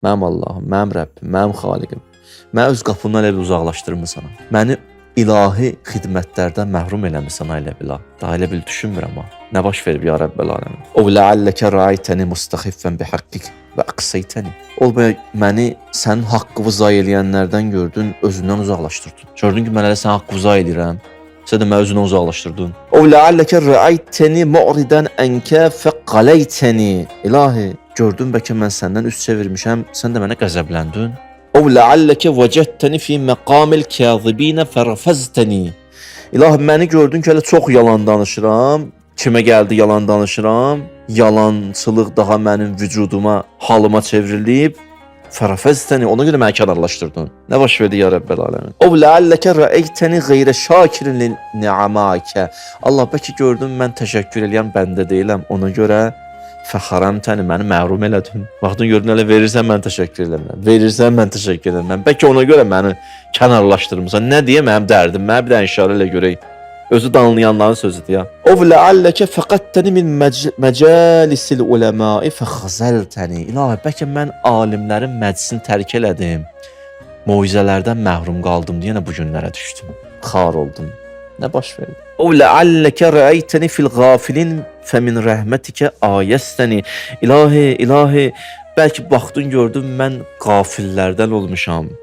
Mənim Allahım, mənim Rəbbim, mənim Xaliqim. Məni öz qapından elə uzaqlaşdırmısan. Məni ilahi xidmətlərdən məhrum eləmisən elə bila. Daha elə bil düşünmürəm ha. Nə baş verib ya Rəbbəl aləmin? O ləalləkə rəaytəni mustaxiffən bihaqqik və əqsəytəni. Olmaya məni sənin haqqını zay eləyənlərdən gördün, özündən uzaqlaşdırdın. Gördün ki, mən elə sənin haqqını zay eləyirəm. Sən də məni özündən uzaqlaşdırdın. O ləalləkə rəaytəni mu'ridən ənkə fəqaləytəni. İlahi, gördün bəlkə mən səndən üz çevirmişəm, sən də mənə qəzəbləndin. O ləalləkə vəcəttəni fi məqamil kəzibinə fərəfəztəni. İlahi, məni gördün ki, hələ çox yalan danışıram. Kimə gəldi yalan danışıram? Yalançılıq daha mənim vücuduma, halıma çevrilib. Fərəfəztəni, ona görə məni kənarlaşdırdın. Nə baş verdi ya Rəbbəl aləmin? O ləalləkə rəəytəni qeyrə şakirin ni'amakə. Allah, bəlkə gördün mən təşəkkür eləyən bəndə deyiləm. Ona görə fəxərəmtəni, məni məhrum elədin. Vaxtın gördün elə verirsən mən təşəkkür eləmirəm. Verirsən mən təşəkkür eləmirəm. Bəlkə ona görə məni kənarlaşdırmısan. Nə deyə mənim dərdim? Mənə bir dənə işarə elə görək. Özü danlayanların sözüdür ya. O ləalləkə fəqəttəni min məcəlisil uləmai fəxəzəltəni. İlahi, bəlkə mən alimlərin məclisini tərk elədim. Moizələrdən məhrum qaldım deyə bu günlərə düşdüm. Xar oldum. Nə baş verdi? O ləalləkə rəaytəni fil qafilin fəmin rəhmətikə ayəstəni. İlahi, bəlkə baxdın gördün mən qafillərdən olmuşam.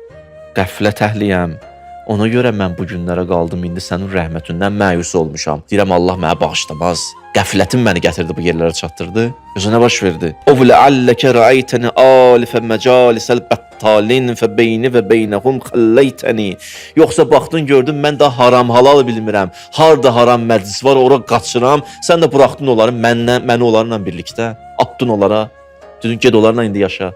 Qəflət əhliyəm. Ona görə mən bu günlərə qaldım, indi sənin rəhmətindən məyus olmuşam. Deyirəm, Allah mənə bağışlamaz. Qəflətim məni gətirdi, bu yerlərə çatdırdı. Gözə nə baş verdi? O ləalləkə rəaytəni alifə məcalisəl bəttalin fə beyni və beynəhum xəlləytəni. Yoxsa baxdın gördün, mən də haram halal bilmirəm. Harda haram məclis var, ora qaçıram. Sən də buraxdın onları, məni onlarla birlikdə. Atdın onlara. Dedin, ged onlarla indi yaşa.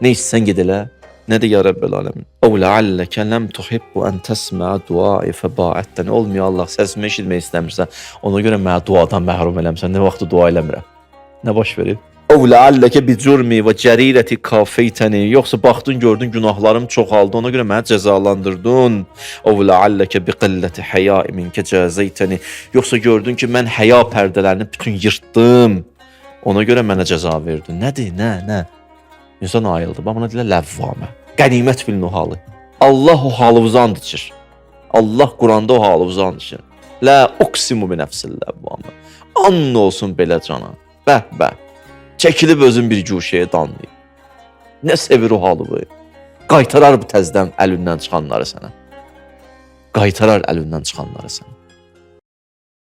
Ne istsən ged elə. Nədir ya Rəbbəl aləmin? O ləalləkə ləm tuhibbu ən təsmə duai fəbaətdən. Olmuyor Allah, səsimi eşitmək istəmirsən. Ona görə mənə duadan məhrum eləmirsən. Nə vaxtı dua eləmirəm? Nə baş verib? O ləalləkə bi cürmi və cərirəti kafeytəni. Yoxsa baxdın gördün günahlarım çoxaldı. Ona görə məni cəzalandırdın. O ləalləkə bi qilləti həyai minkə cəzəytəni. Yoxsa gördün ki, mən həya pərdələrini bütün yırtdım. Ona görə mənə cəza verdin. Nədir? Nə? İnsan ayıldı. Bax, buna deyirlər ləvvamə. Qənimət bilin o halı. Allah o halımızı and içir. Allah Quranda o halımızı and içir. Lə uqsimu bi nəfsil ləvvamə. Ann olsun belə cana. Bəh. Çəkilib özün bir güşəyə danlayıb. Nə sevir o halı bu? Qaytarar bu təzdən əlindən çıxanları sənə. Qaytarar əlindən çıxanları sənə.